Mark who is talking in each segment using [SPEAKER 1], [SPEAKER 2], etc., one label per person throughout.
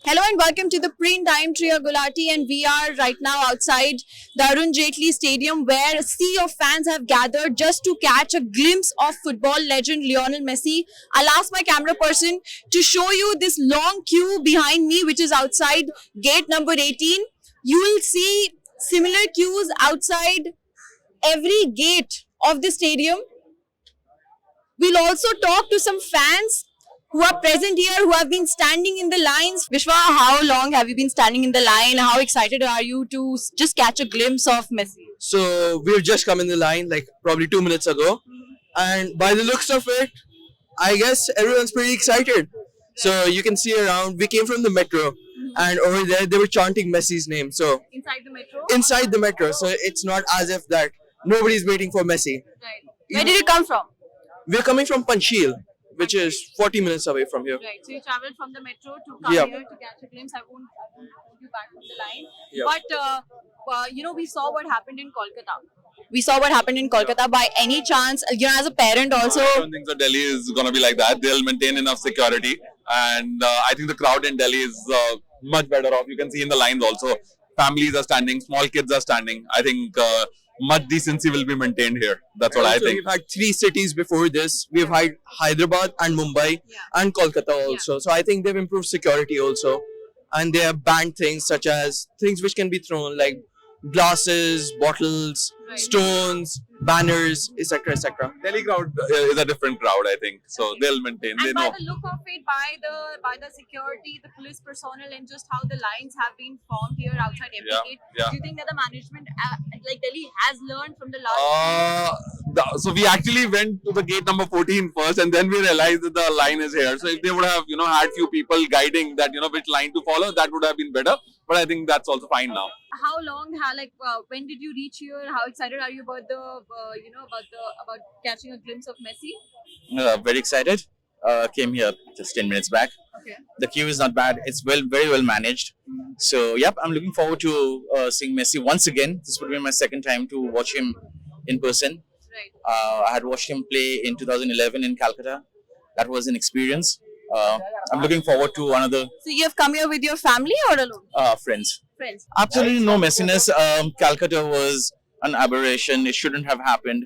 [SPEAKER 1] Hello and welcome to the print. I am Triya Gulati and we are right now outside the Arun Jaitley Stadium where a sea of fans have gathered just to catch a glimpse of football legend Lionel Messi. I'll ask my camera person to show you this long queue behind me which is outside gate number 18. You will see similar queues outside every gate of the stadium. We'll also talk to some fans who are present here, who have been standing in the lines. Vishwa, how long have you been standing in the line? How excited are you to just catch a glimpse of Messi?
[SPEAKER 2] So we've just come in the line like probably 2 minutes ago, and by the looks of it, I guess everyone's pretty excited. So you can see around. We came from the metro, and over there they were chanting Messi's name. So
[SPEAKER 1] Inside the metro?
[SPEAKER 2] inside the metro, so it's not as if that nobody's waiting for Messi.
[SPEAKER 1] Right. Where did you come from?
[SPEAKER 2] We're coming from Panchsheel, which is 40 minutes away from here.
[SPEAKER 1] Right. So you traveled from the metro to come
[SPEAKER 2] Yeah.
[SPEAKER 1] here to catch a glimpse. I won't hold you back from the line.
[SPEAKER 2] Yeah.
[SPEAKER 1] But we saw what happened in Kolkata. We saw what happened in Kolkata. By any chance, as a parent also.
[SPEAKER 3] I don't think so. Delhi is going to be like that. They'll maintain enough security, and I think the crowd in Delhi is much better off. You can see in the lines also, families are standing, small kids are standing. I think much decency will be maintained here. That's what I
[SPEAKER 2] Also,
[SPEAKER 3] think.
[SPEAKER 2] We've had three cities before this. We've had Hyderabad and Mumbai and Kolkata also. So I think they've improved security also. And they have banned things such as things which can be thrown like glasses, bottles, stones, banners, etc. etc.
[SPEAKER 3] Delhi crowd is a different crowd, I think. So they'll maintain. They
[SPEAKER 1] And by
[SPEAKER 3] know.
[SPEAKER 1] the look of it, by the security, the police personnel, and just how the lines have been formed here outside every
[SPEAKER 3] Yeah,
[SPEAKER 1] gate,
[SPEAKER 3] yeah.
[SPEAKER 1] do you think that the management, like Delhi, has learned from the last?
[SPEAKER 3] So we actually went to the gate number 14 first, and then we realized that the line is here. So if they would have, had few people guiding that, which line to follow, that would have been better. But I think that's also fine now.
[SPEAKER 1] How long? When did you reach here? How excited are you about about catching a glimpse of Messi?
[SPEAKER 4] Very excited. Came here just 10 minutes back.
[SPEAKER 1] Okay.
[SPEAKER 4] The queue is not bad. It's very well managed. So, yep, I'm looking forward to seeing Messi once again. This would be my second time to watch him in person.
[SPEAKER 1] Right.
[SPEAKER 4] I had watched him play in 2011 in Calcutta. That was an experience. I'm looking forward to another
[SPEAKER 1] So you have come here with your family or alone?
[SPEAKER 4] friends.
[SPEAKER 1] Friends.
[SPEAKER 4] Absolutely no messiness. Calcutta was an aberration. It shouldn't have happened.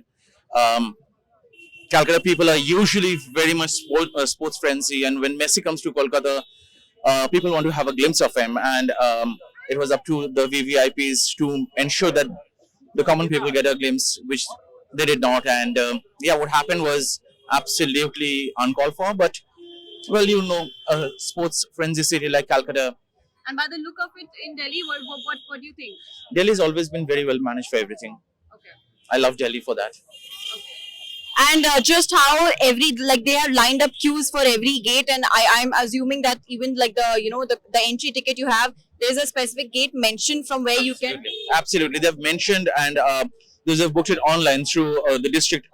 [SPEAKER 4] Calcutta people are usually very much sports frenzy, and when Messi comes to Kolkata, people want to have a glimpse of him, and it was up to the VVIPs to ensure that the common people get a glimpse, which they did not. And what happened was absolutely uncalled for. But well, a sports frenzy city like Calcutta,
[SPEAKER 1] And by the look of it in Delhi, what do you think?
[SPEAKER 4] Delhi's always been very well managed for everything.
[SPEAKER 1] Okay.
[SPEAKER 4] I love Delhi for that.
[SPEAKER 1] And just how they have lined up queues for every gate, and I'm assuming that even like the entry ticket you have, there's a specific gate mentioned from where you can.
[SPEAKER 4] Absolutely, they've mentioned, and those have booked it online through the district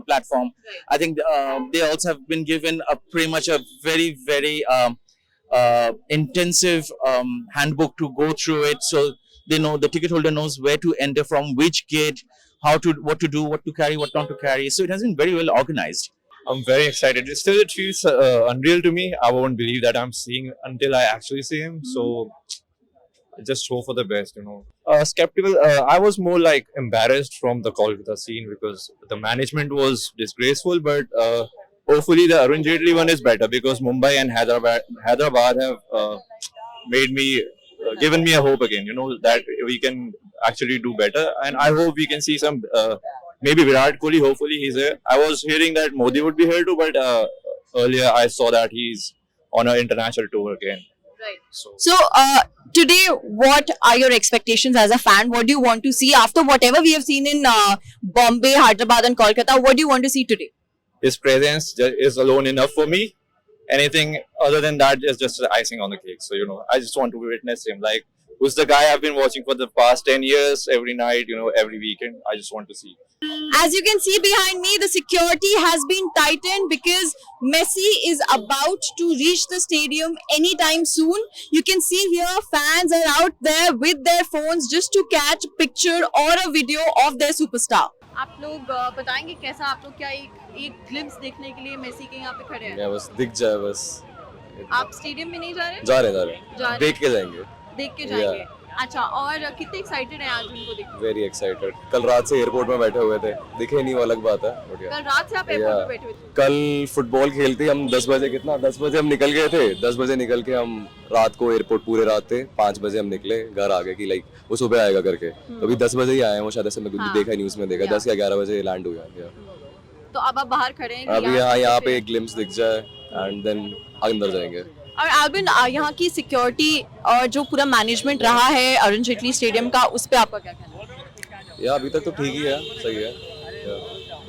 [SPEAKER 4] platform.
[SPEAKER 1] Right.
[SPEAKER 4] I think they also have been given pretty much a very intensive handbook to go through it, so they know the ticket holder knows where to enter from which gate, what to do, what to carry, what not to carry. So it has been very well organized.
[SPEAKER 5] I'm very excited. It feels unreal to me. I won't believe that I'm seeing until I actually see him. So I just hope for the best, Skeptical. I was more like embarrassed from the Kolkata scene because the management was disgraceful. But hopefully the Arun Jaitley one is better because Mumbai and Hyderabad have made me given me a hope again. That we can actually do better, and I hope we can see some. Maybe Virat Kohli, hopefully he's here. I was hearing that Modi would be here too, but earlier I saw that he's on an international tour again.
[SPEAKER 1] Right.
[SPEAKER 5] So
[SPEAKER 1] Today, what are your expectations as a fan? What do you want to see after whatever we have seen in Bombay, Hyderabad, and Kolkata? What do you want to see today?
[SPEAKER 5] his presence is alone enough for me. Anything other than that is just icing on the cake. So, I just want to witness him. Like, who's the guy I've been watching for the past 10 years, every night, every weekend. I just want to see.
[SPEAKER 1] As you can see behind me, the security has been tightened because Messi is about to reach the stadium anytime soon. You can see here fans are out there with their phones just to catch a picture or a video of their superstar. आप लोग बताएंगे कैसा आप लोग क्या एक glimpse देखने के लिए मेसी के यहाँ पे खड़े हैं?
[SPEAKER 6] बस दिख जाए बस
[SPEAKER 1] आप स्टेडियम में नहीं जा रहे?
[SPEAKER 6] जा रहे
[SPEAKER 1] जा रहे हैं।
[SPEAKER 6] देख के जाएंगे.
[SPEAKER 1] देख के जाएंगे. अच्छा, और कितने एक्साइटेड हैं आज उनको देखने?
[SPEAKER 6] Very excited. कल रात से एयरपोर्ट में बैठे हुए थे, दिखे नहीं वो अलग बात है. But yeah.
[SPEAKER 1] कल रात से आप एयरपोर्ट
[SPEAKER 6] Yeah.
[SPEAKER 1] पे बैठे हुए थे?
[SPEAKER 6] कल फुटबॉल खेलते हम 10 बजे 10 बजे हम निकल गए थे. 10 बजे निकल के हम रात को एयरपोर्ट पूरे रात थे. 5 बजे हम निकले, घर आ गए कि लाइक वो सुबह आएगा करके. तो अभी 10 बजे ही आए हैं वो, शायद ऐसे मैं
[SPEAKER 1] हाँ.
[SPEAKER 6] देखा न्यूज़ में देखा
[SPEAKER 1] Yeah.
[SPEAKER 6] 10 या 11 बजे लैंड हुआ. Yeah.
[SPEAKER 1] तो अब आप बाहर खड़े हैं?
[SPEAKER 6] अभी यहाँ पे एक ग्लिम्स दिख जाए एंड देन अंदर जाएंगे.
[SPEAKER 1] और एल्विन, यहाँ की सिक्योरिटी और जो पूरा मैनेजमेंट रहा है अरुण जेटली स्टेडियम का, उस पे आपका क्या कहना है?
[SPEAKER 6] या अभी तक तो ठीक ही है, सही है.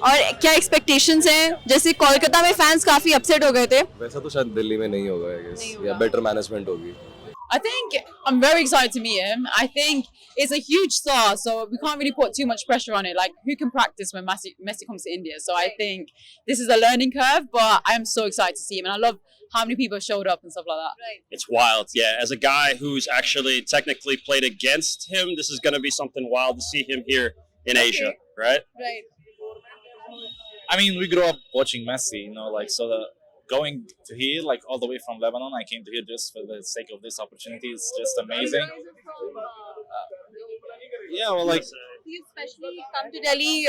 [SPEAKER 1] और क्या एक्सपेक्टेशंस हैं? जैसे कोलकाता में फैंस काफी अपसेट हो गए थे.
[SPEAKER 6] वैसा तो शायद दिल्ली में नहीं होगा, आई गेस. या बेटर मैनेजमेंट होगी.
[SPEAKER 7] I think I'm very excited to meet him. I think it's a huge star, so we can't really put too much pressure on it. Like, who can practice when Messi comes to India? So I think this is a learning curve, but I'm so excited to see him, and I love how many people showed up and stuff like that.
[SPEAKER 1] Right.
[SPEAKER 8] It's wild, yeah. As a guy who's actually technically played against him, this is going to be something wild to see him here in Asia, right?
[SPEAKER 1] Right.
[SPEAKER 5] I mean, we grew up watching Messi, you know, like, so going to here, like, all the way from Lebanon, I came to here just for the sake of this opportunity. It's just amazing. Yeah, well, like,
[SPEAKER 1] You especially come to Delhi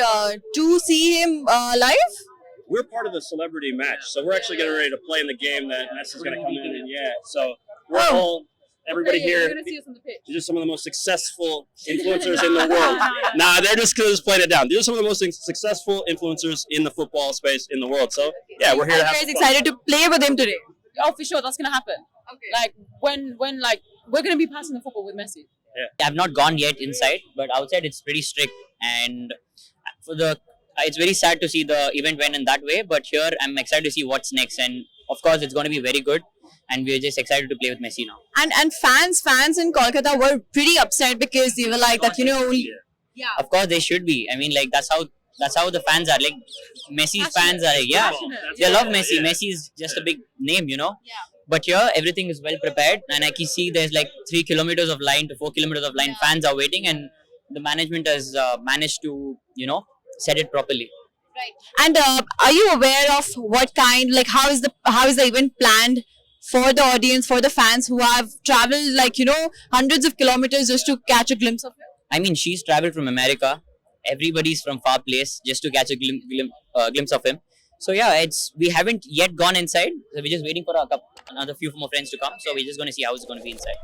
[SPEAKER 1] to see him live.
[SPEAKER 8] We're part of the celebrity match, so we're actually getting ready to play in the game that Messi's going to come in, and yeah, so we're all, everybody
[SPEAKER 1] Okay,
[SPEAKER 8] here,
[SPEAKER 1] You're gonna see us on the pitch.
[SPEAKER 8] they're just some of the most successful influencers in the world. Nah, they're just going to playing it down. These are some of the most successful influencers in the football space in the world. So yeah, we're here to
[SPEAKER 1] I'm
[SPEAKER 8] have
[SPEAKER 1] very
[SPEAKER 8] fun.
[SPEAKER 1] excited to play with him today.
[SPEAKER 7] Oh, for sure, that's gonna happen.
[SPEAKER 1] Okay.
[SPEAKER 7] Like when like we're gonna be passing the football with Messi.
[SPEAKER 9] I've not gone yet inside, but outside it's pretty strict, and for the it's very sad to see the event went in that way. But here I'm excited to see what's next, and of course it's going to be very good, and we're just excited to play with Messi now.
[SPEAKER 1] And fans in Kolkata were pretty upset because they were like that, only. Yeah.
[SPEAKER 9] Of course they should be. I mean, like that's how the fans are. Like Messi's fans are like, yeah, they love Messi. Messi is just a big name,
[SPEAKER 1] Yeah.
[SPEAKER 9] But here everything is well prepared, and I can see there's like 3 kilometers of line to 4 kilometers of line.
[SPEAKER 1] Yeah.
[SPEAKER 9] Fans are waiting, and the management has managed to set it properly.
[SPEAKER 1] Right. And are you aware of what kind, like how is the event planned for the audience, for the fans who have traveled like hundreds of kilometers just to catch a glimpse of it?
[SPEAKER 9] I mean, she's traveled from America. Everybody's from far place just to catch a glimpse of him. So yeah, we haven't yet gone inside. So we're just waiting for another few more friends to come. So we're just going to see how it's going to be inside.